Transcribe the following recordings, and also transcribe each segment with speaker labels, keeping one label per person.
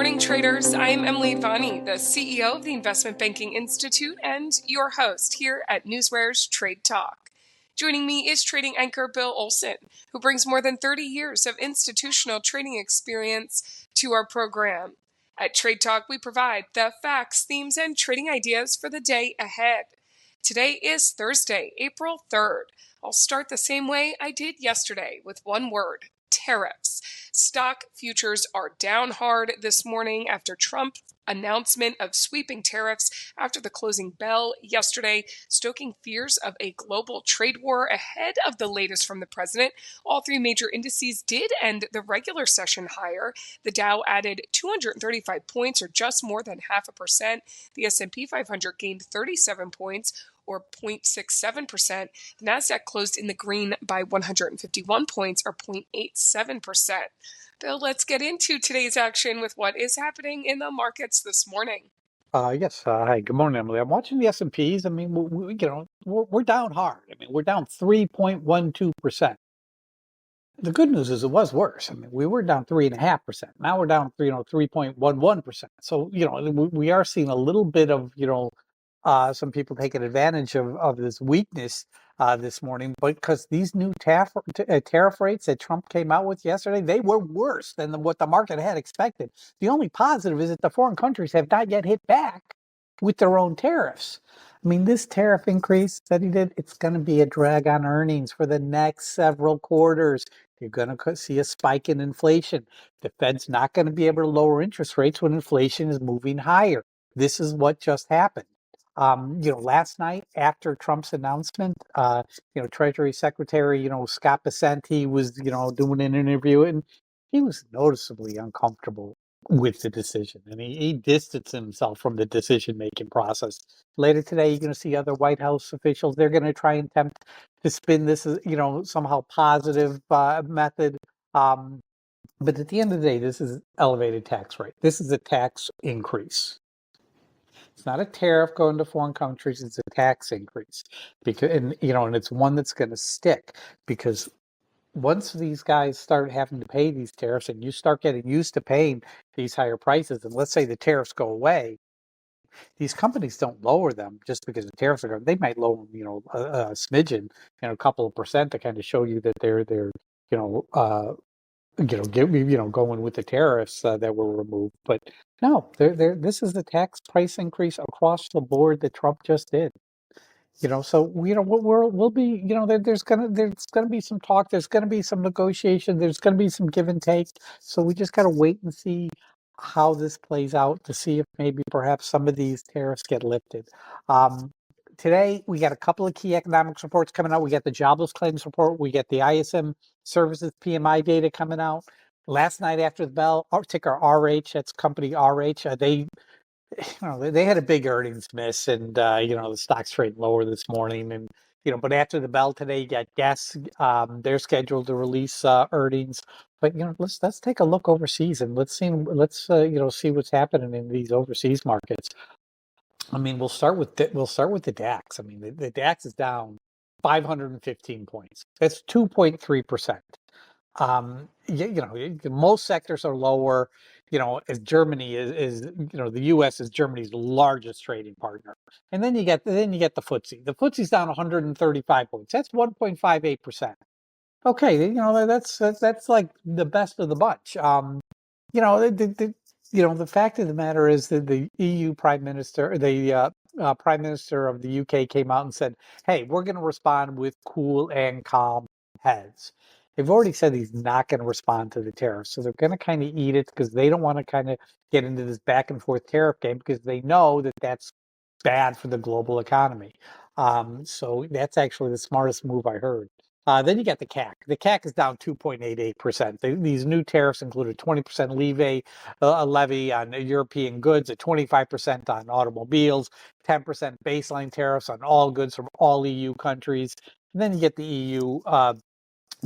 Speaker 1: morning, traders. I'm Emily Vani, the CEO of the Investment Banking Institute and your host here at NewsWare's Trade Talk. Joining me is trading anchor Bill Olson, who brings more than 30 years of institutional trading experience to our program. At Trade Talk, we provide the facts, themes, and trading ideas for the day ahead. Today is Thursday, April 3rd. I'll start the same way I did yesterday with one word: tariffs. Stock futures are down hard this morning after Trump's announcement of sweeping tariffs after the closing bell yesterday, stoking fears of a global trade war ahead of the latest from the president. All three major indices did end the regular session higher. The Dow added 235 points, or just more than 0.5%. The S&P 500 gained 37 points, or 0.67%. The Nasdaq closed in the green by 151 points, or 0.87%. Bill, let's get into today's action with what is happening in the markets this morning.
Speaker 2: Yes. Hi. Good morning, Emily. I'm watching the S&Ps. I mean, we're down hard. I mean, we're down 3.12%. The good news is it was worse. I mean, we were down 3.5%. Now we're down 3.11%. So, we are seeing a little bit of, some people taking advantage of this weakness this morning, but because these new tariff rates that Trump came out with yesterday, they were worse than what the market had expected. The only positive is that the foreign countries have not yet hit back with their own tariffs. I mean, this tariff increase that he did, it's going to be a drag on earnings for the next several quarters. You're going to see a spike in inflation. The Fed's not going to be able to lower interest rates when inflation is moving higher. This is what just happened. Last night after Trump's announcement, Treasury Secretary, Scott Bessent, he was, doing an interview, and he was noticeably uncomfortable with the decision, and he distanced himself from the decision-making process. Later today, you're going to see other White House officials. They're going to try and attempt to spin this as, somehow positive method. But at the end of the day, this is elevated tax rate. This is a tax increase. It's not a tariff going to foreign countries, it's a tax increase. And it's one that's going to stick, because once these guys start having to pay these tariffs and you start getting used to paying these higher prices, and let's say the tariffs go away, these companies don't lower them just because the tariffs are going. They might lower them, a smidgen, a couple of percent to kind of show you that they're going with the tariffs that were removed. But no, this is the tax price increase across the board that Trump just did. So we'll be, there's gonna be some talk, there's gonna be some negotiation, there's gonna be some give and take. So we just gotta wait and see how this plays out to see if maybe perhaps some of these tariffs get lifted. Today, we got a couple of key economics reports coming out. We got the Jobless Claims Report. We get the ISM Services PMI data coming out. Last night after the bell, our ticker RH, that's company RH, they had a big earnings miss, and the stock's trading lower this morning. And but after the bell today, you got Guess. They're scheduled to release earnings. But let's take a look overseas, and let's see what's happening in these overseas markets. I mean, we'll start with the DAX. I mean, the DAX is down 515 points. That's 2.3%. Most sectors are lower. As Germany is the U.S. is Germany's largest trading partner, and then you get the FTSE. The FTSE's down 135 points. That's 1.58%. Okay, that's like the best of the bunch. The fact of the matter is that the EU Prime Minister, the Prime Minister of the UK, came out and said, "Hey, we're going to respond with cool and calm heads." They've already said he's not going to respond to the tariffs, so they're going to kind of eat it because they don't want to kind of get into this back and forth tariff game, because they know that that's bad for the global economy. So that's actually the smartest move I heard. Then you got the CAC. The CAC is down 2.88%. These new tariffs include a 20% levy on European goods, a 25% on automobiles, 10% baseline tariffs on all goods from all EU countries. And then you get the EU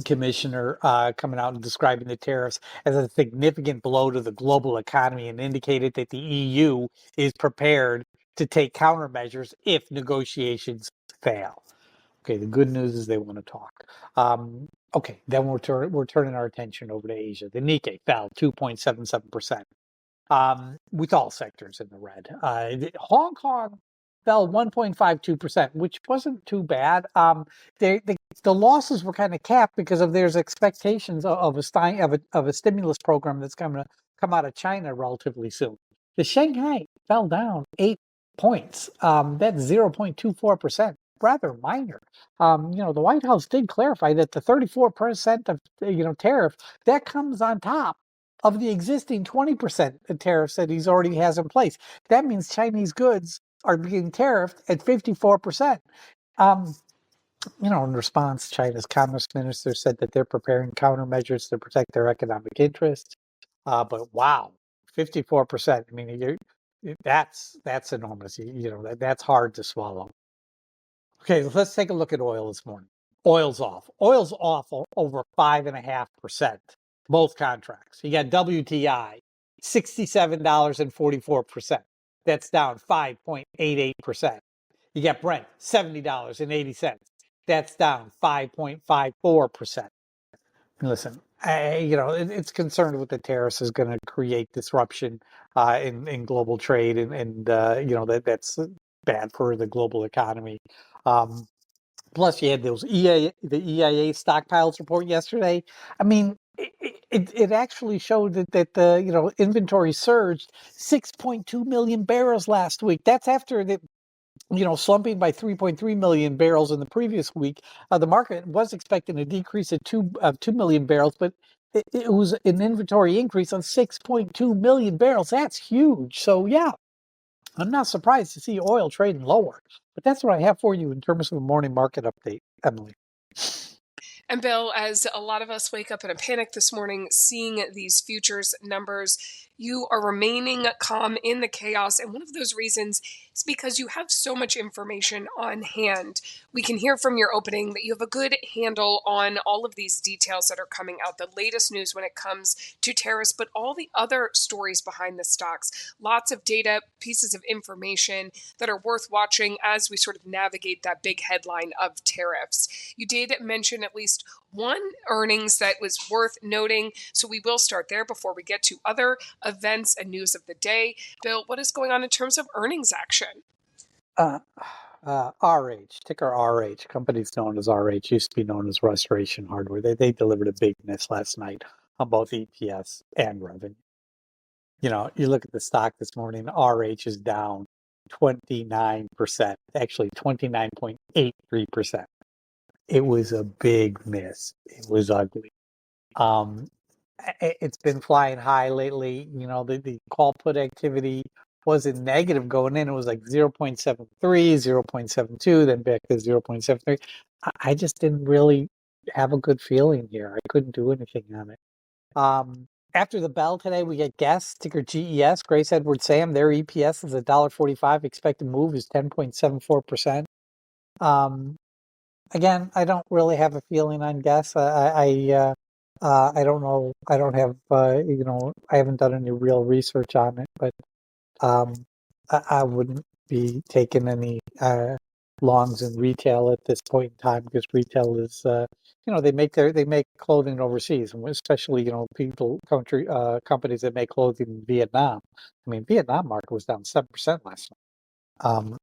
Speaker 2: commissioner coming out and describing the tariffs as a significant blow to the global economy, and indicated that the EU is prepared to take countermeasures if negotiations fail. Okay, the good news is they want to talk. Okay, then we're turning our attention over to Asia. The Nikkei fell 2.77%. with all sectors in the red. Hong Kong fell 1.52%, which wasn't too bad. The losses were kind of capped because of there's expectations of a stimulus program that's going to come out of China relatively soon. The Shanghai fell down 8 points. That's 0.24%. Rather minor. The White House did clarify that the 34% of tariff that comes on top of the existing 20% tariffs that he's already has in place. That means Chinese goods are being tariffed at 54%. In response, China's Commerce Minister said that they're preparing countermeasures to protect their economic interests. But wow, 54%. I mean, that's enormous. That's hard to swallow. Okay, let's take a look at oil this morning. Oil's off. Oil's off over 5.5%. Both contracts. You got WTI, $67.44. That's down 5.88%. You got Brent, $70.80. That's down 5.54%. Listen, it's concerned with the tariffs is going to create disruption in global trade, and that's bad for the global economy. Plus, you had the EIA stockpiles report yesterday. I mean, it actually showed that the inventory surged 6.2 million barrels last week. That's after the slumping by 3.3 million barrels in the previous week. The market was expecting a decrease of 2 million barrels, but it was an inventory increase on 6.2 million barrels. That's huge. So yeah, I'm not surprised to see oil trading lower. But that's what I have for you in terms of a morning market update, Emily.
Speaker 1: And Bill, as a lot of us wake up in a panic this morning, seeing these futures numbers, you are remaining calm in the chaos. And one of those reasons is because you have so much information on hand. We can hear from your opening that you have a good handle on all of these details that are coming out, the latest news when it comes to tariffs, but all the other stories behind the stocks. Lots of data, pieces of information that are worth watching as we sort of navigate that big headline of tariffs. You did mention at least one earnings that was worth noting, so we will start there before we get to other events and news of the day. Bill, what is going on in terms of earnings action?
Speaker 2: RH, ticker RH, companies known as RH, used to be known as Restoration Hardware. They delivered a big miss last night on both EPS and revenue. You look at the stock this morning, RH is down 29%, actually 29.83%. It was a big miss. It was ugly. It's been flying high lately. The call put activity wasn't negative going in. It was like 0.73, 0.72, then back to 0.73. I just didn't really have a good feeling here. I couldn't do anything on it. After the bell today, we get Guess, ticker GES, Grace Edward Sam. Their EPS is $1.45. Expected move is 10.74%. Again, I don't really have a feeling on Guess. I don't know. I don't have, I haven't done any real research on it, but I wouldn't be taking any longs in retail at this point in time, because retail is, they make clothing overseas, and especially, companies that make clothing in Vietnam. I mean, Vietnam market was down 7% last night.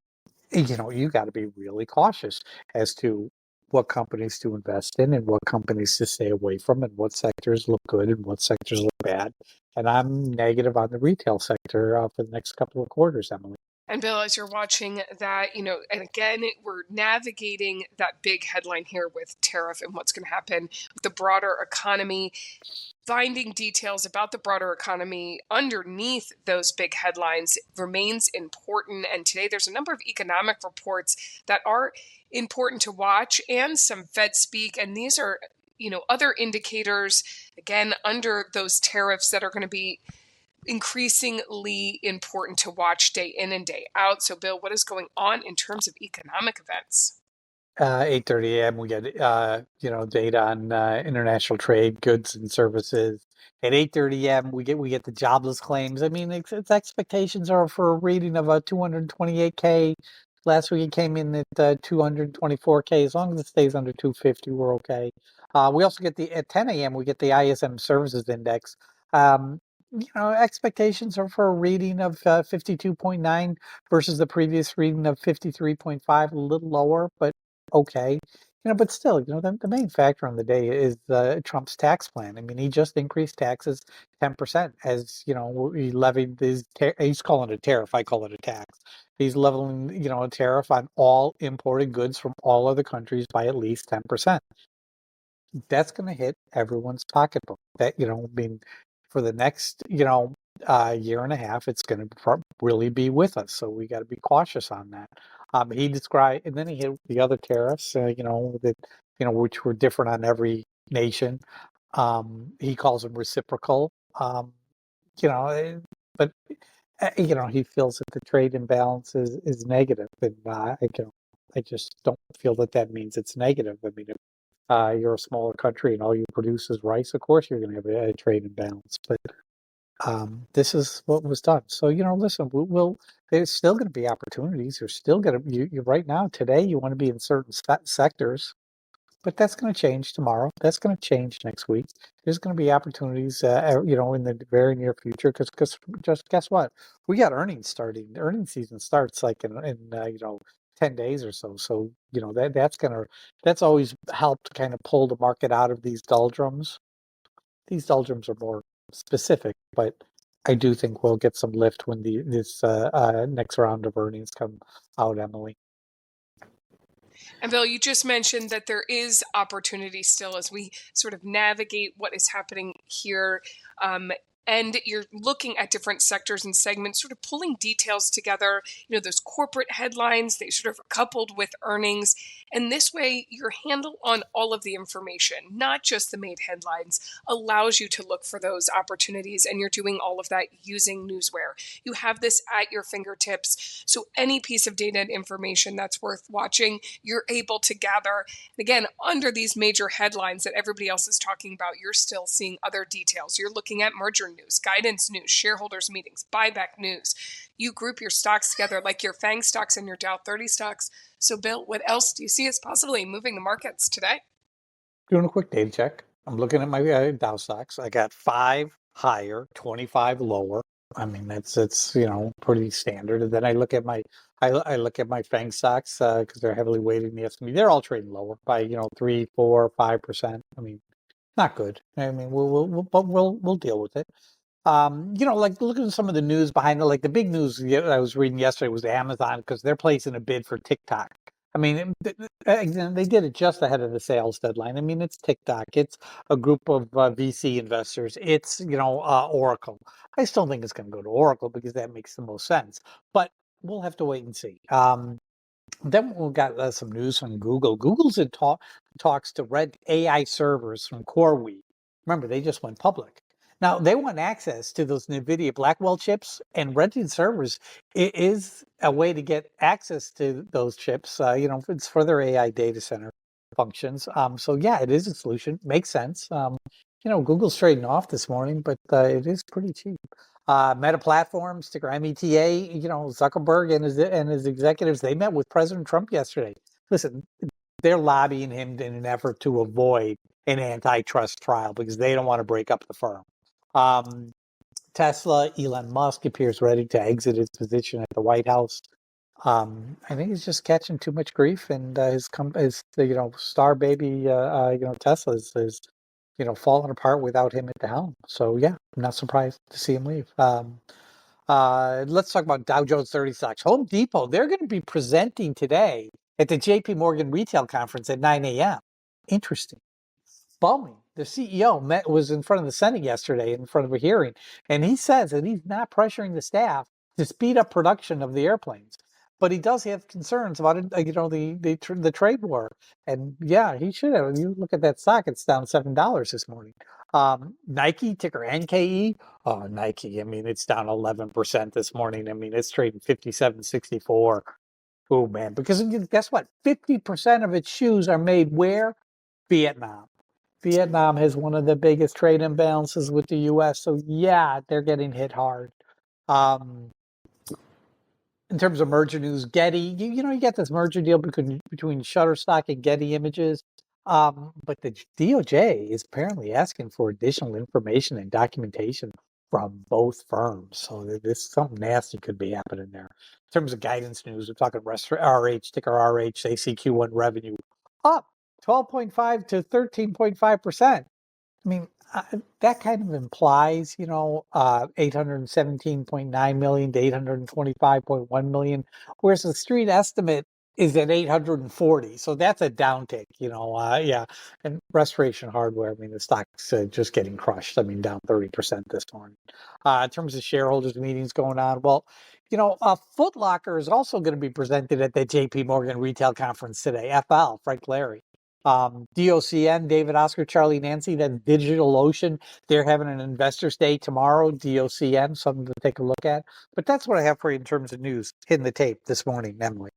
Speaker 2: You got to be really cautious as to what companies to invest in and what companies to stay away from, and what sectors look good and what sectors look bad. And I'm negative on the retail sector for the next couple of quarters, Emily.
Speaker 1: And Bill, as you're watching that, and again, we're navigating that big headline here with tariff and what's going to happen with the broader economy. Finding details about the broader economy underneath those big headlines remains important. And today there's a number of economic reports that are important to watch, and some Fed speak. And these are, other indicators, again, under those tariffs that are going to be increasingly important to watch day in and day out. So, Bill, what is going on in terms of economic events?
Speaker 2: 8:30 a.m. we get data on international trade, goods and services. At 8:30 a.m. we get the jobless claims. I mean, its expectations are for a reading of 228K. Last week it came in at 224K. As long as it stays under 250, we're okay. We also get at 10 a.m. we get the ISM Services Index. expectations are for a reading of 52.9 versus the previous reading of 53.5, a little lower, but okay. But still, the main factor on the day is Trump's tax plan. I mean, he just increased taxes 10% as, he levied he's calling it a tariff. I call it a tax. He's leveling, a tariff on all imported goods from all other countries by at least 10%. That's going to hit everyone's pocketbook. That, I mean, for the next, year and a half, it's going to really be with us. So we got to be cautious on that. He described, and then he hit the other tariffs, which were different on every nation. He calls them reciprocal. You know, eh, but he feels that the trade imbalance is negative, and I just don't feel that means it's negative. I mean, if you're a smaller country and all you produce is rice, of course you're going to have a trade imbalance. But this is what was done. So listen, there's still going to be opportunities. There's still going to you right now today. You want to be in certain sectors. But that's going to change tomorrow. That's going to change next week. There's going to be opportunities, in the very near future. Because just guess what? We got earnings starting. The earnings season starts like in 10 days or so. So that's always helped kind of pull the market out of these doldrums. These doldrums are more specific, but I do think we'll get some lift when this next round of earnings come out, Emily.
Speaker 1: And Bill, you just mentioned that there is opportunity still as we sort of navigate what is happening here. And you're looking at different sectors and segments, sort of pulling details together, those corporate headlines, they sort of are coupled with earnings. And this way, your handle on all of the information, not just the made headlines, allows you to look for those opportunities. And you're doing all of that using NewsWare. You have this at your fingertips. So any piece of data and information that's worth watching, you're able to gather. And again, under these major headlines that everybody else is talking about, you're still seeing other details. You're looking at merger news, guidance news, shareholders meetings, buyback news. You group your stocks together like your FANG stocks and your Dow 30 stocks. So Bill, what else do you see as possibly moving the markets today?
Speaker 2: Doing a quick data check. I'm looking at my Dow stocks. I got 5 higher, 25 lower. I mean, that's pretty standard. And then I look at my FANG stocks because they're heavily weighted in the S&P. They're all trading lower by 3, 4, 5%. I mean, not good. I mean, we'll deal with it. Like looking at some of the news behind it, like the big news I was reading yesterday was Amazon because they're placing a bid for TikTok. I mean, they did it just ahead of the sales deadline. I mean, it's TikTok. It's a group of VC investors. It's, Oracle. I still think it's going to go to Oracle because that makes the most sense. But we'll have to wait and see. Then we've got some news from Google. Google's in talks to rent AI servers from CoreWeave. Remember, they just went public. Now, they want access to those NVIDIA Blackwell chips, and renting servers is a way to get access to those chips. It's for their AI data center functions. So, yeah, it is a solution. Makes sense. Google's trading off this morning, but it is pretty cheap. Meta Platforms, ticker META, Zuckerberg and his executives, they met with President Trump yesterday. Listen, they're lobbying him in an effort to avoid an antitrust trial because they don't want to break up the firm. Tesla, Elon Musk appears ready to exit his position at the White House. I think he's just catching too much grief, and his star baby, Tesla is falling apart without him at the helm. So yeah, I'm not surprised to see him leave. Let's talk about Dow Jones 30 stocks. Home Depot, they're going to be presenting today at the JP Morgan Retail Conference at 9 a.m. Interesting. Boeing, the CEO, was in front of the Senate yesterday in front of a hearing, and he says that he's not pressuring the staff to speed up production of the airplanes, but he does have concerns about it, the trade war. And yeah, he should have. You look at that stock; it's down $7 this morning. Nike, ticker NKE. Oh, Nike. I mean, it's down 11% this morning. I mean, it's trading 57.64. Oh man, because guess what? 50% of its shoes are made where? Vietnam. Vietnam has one of the biggest trade imbalances with the U.S. So yeah, they're getting hit hard. In terms of merger news, Getty, you get this merger deal between Shutterstock and Getty Images. But the DOJ is apparently asking for additional information and documentation from both firms. So this something nasty could be happening there. In terms of guidance news, we're talking RH, ticker RH, they see Q1 revenue up 12.5 to 13.5%. I mean, that kind of implies, 817.9 million to 825.1 million, whereas the street estimate is at 840. So that's a downtick, yeah. And Restoration Hardware, I mean, the stock's just getting crushed. I mean, down 30% this morning. In terms of shareholders meetings going on, well, Foot Locker is also going to be presented at the JP Morgan Retail Conference today. FL, Frank Larry. DOCN, David Oscar, Charlie Nancy, then DigitalOcean. They're having an investors day tomorrow. DOCN, something to take a look at. But that's what I have for you in terms of news hitting the tape this morning, Emily.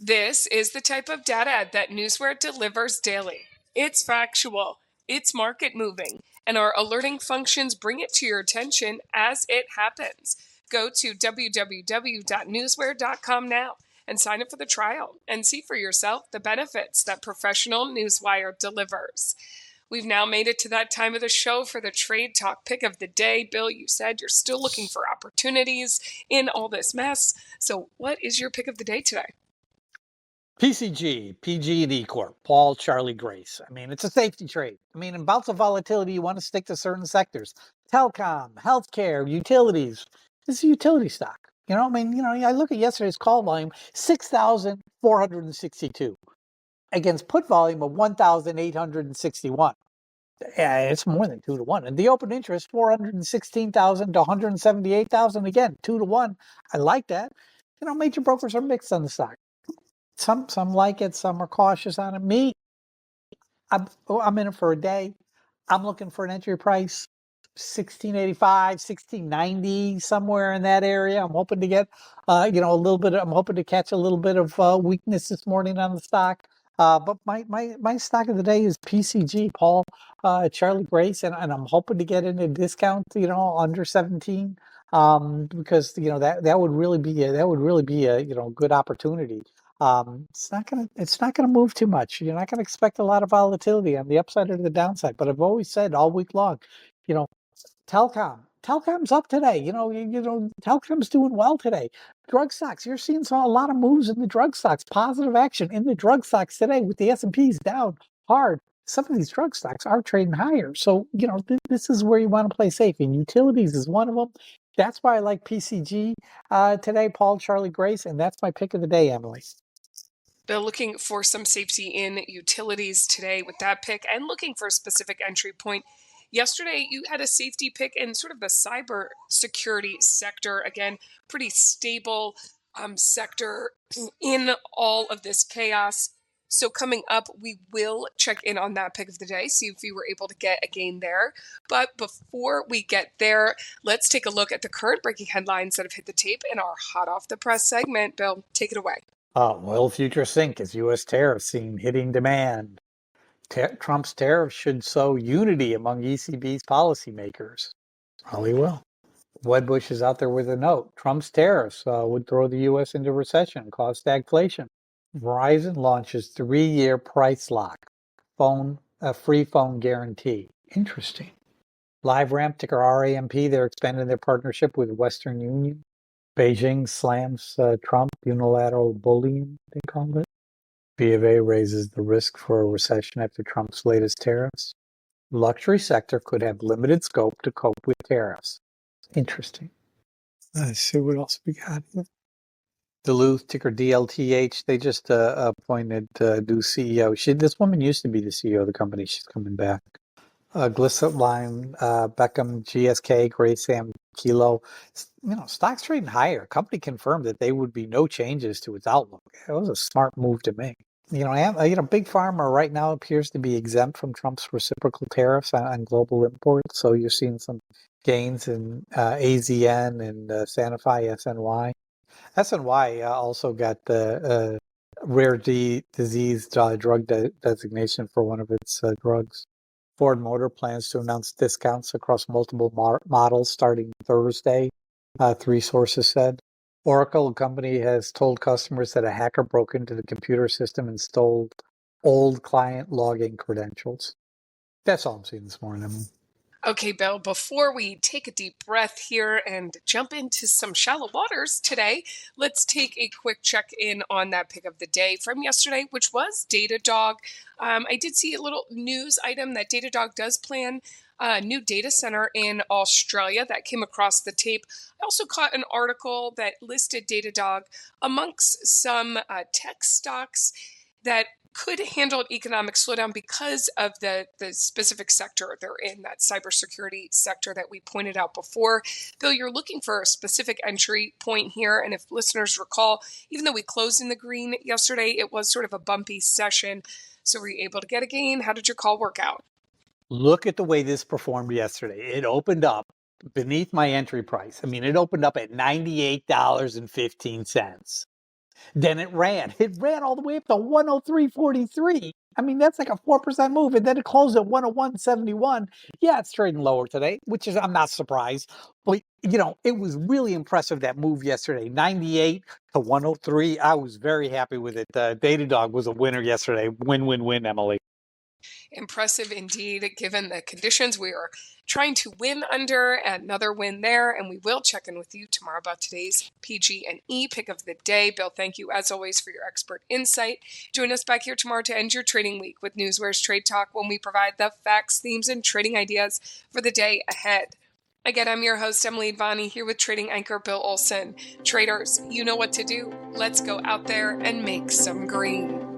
Speaker 1: This is the type of data that NewsWare delivers daily. It's factual, it's market moving, and our alerting functions bring it to your attention as it happens. Go to www.newsware.com now and sign up for the trial and see for yourself the benefits that professional Newswire delivers. We've now made it to that time of the show for the Trade Talk pick of the day. Bill, you said you're still looking for opportunities in all this mess. So what is your pick of the day today?
Speaker 2: PCG, PG&E Corp, Paul, Charlie, Grace. I mean, it's a safety trade. I mean, in bouts of volatility, you want to stick to certain sectors. Telecom, healthcare, utilities. This is a utility stock. I look at yesterday's call volume, 6,462 against put volume of 1,861. Yeah, it's more than 2 to 1. And the open interest, 416,000 to 178,000. Again, 2 to 1. I like that. Major brokers are mixed on the stock. Some like it, some are cautious on it. Me, I'm in it for a day. I'm looking for an entry price, 1685, 1690, somewhere in that area. I'm hoping to get, a little bit. I'm hoping to catch a little bit of weakness this morning on the stock. But my stock of the day is PCG, Paul, Charlie, Grace, and I'm hoping to get in a discount, under 17, because that would really be a good opportunity. It's not gonna move too much. You're not gonna expect a lot of volatility on the upside or the downside. But I've always said all week long, Telecom's up today. Telecom's doing well today. Drug stocks, you're seeing a lot of moves in the drug stocks, positive action in the drug stocks today with the S&Ps down hard. Some of these drug stocks are trading higher. So, this is where you want to play safe. And utilities is one of them. That's why I like PCG today, Paul, Charlie, Grace, and that's my pick of the day, Emily.
Speaker 1: Bill, looking for some safety in utilities today with that pick and looking for a specific entry point. Yesterday, you had a safety pick in sort of the cyber security sector. Again, pretty stable sector in all of this chaos. So coming up, we will check in on that pick of the day, see if we were able to get a gain there. But before we get there, let's take a look at the current breaking headlines that have hit the tape in our hot off the press segment. Bill, take it away.
Speaker 2: Oil futures sink as U.S. tariffs seem hitting demand. Trump's tariffs should sow unity among ECB's policymakers. Probably will. Wedbush is out there with a note. Trump's tariffs would throw the U.S. into recession, cause stagflation. Verizon launches 3-year price lock, free phone guarantee. Interesting. LiveRamp, ticker RAMP, they're expanding their partnership with Western Union. Beijing slams Trump, unilateral bullying, they called it. B of A raises the risk for a recession after Trump's latest tariffs. Luxury sector could have limited scope to cope with tariffs. Interesting. Let's see what else we got here. Duluth, ticker DLTH, they just appointed new CEO. This woman used to be the CEO of the company. She's coming back. Glycerin, Beckham, GSK, Graysam, Kilo. Stocks trading higher. Company confirmed that there would be no changes to its outlook. It was a smart move to make. Big Pharma right now appears to be exempt from Trump's reciprocal tariffs on global imports. So you're seeing some gains in AZN and Sanofi, SNY. SNY also got the rare disease drug designation for one of its drugs. Ford Motor plans to announce discounts across multiple models starting Thursday, 3 sources said. Oracle, a company, has told customers that a hacker broke into the computer system and stole old client login credentials. That's all I'm seeing this morning.
Speaker 1: Okay, Bill, before we take a deep breath here and jump into some shallow waters today, let's take a quick check in on that pick of the day from yesterday, which was Datadog. I did see a little news item that Datadog does plan a new data center in Australia that came across the tape. I also caught an article that listed Datadog amongst some tech stocks that could handle an economic slowdown because of the specific sector they're in, that cybersecurity sector that we pointed out before. Bill, you're looking for a specific entry point here. And if listeners recall, even though we closed in the green yesterday, it was sort of a bumpy session. So were you able to get a gain? How did your call work out?
Speaker 2: Look at the way this performed yesterday. It opened up beneath my entry price. I mean, it opened up at $98.15. Then it ran. It ran all the way up to 103.43. I mean, that's like a 4% move. And then it closed at 101.71. Yeah, it's trading lower today, which is, I'm not surprised. But, it was really impressive, that move yesterday. 98 to 103. I was very happy with it. Datadog was a winner yesterday. Win, win, win, Emily.
Speaker 1: Impressive indeed, given the conditions. We are trying to win under, another win there, and we will check in with you tomorrow about today's PG&E pick of the day. Bill, thank you as always for your expert insight. Join us back here tomorrow to end your trading week with NewsWare's Trade Talk, when we provide the facts, themes, and trading ideas for the day ahead. Again, I'm your host, Emily Advani, here with trading anchor Bill Olson. Traders, you know what to do. Let's go out there and make some green.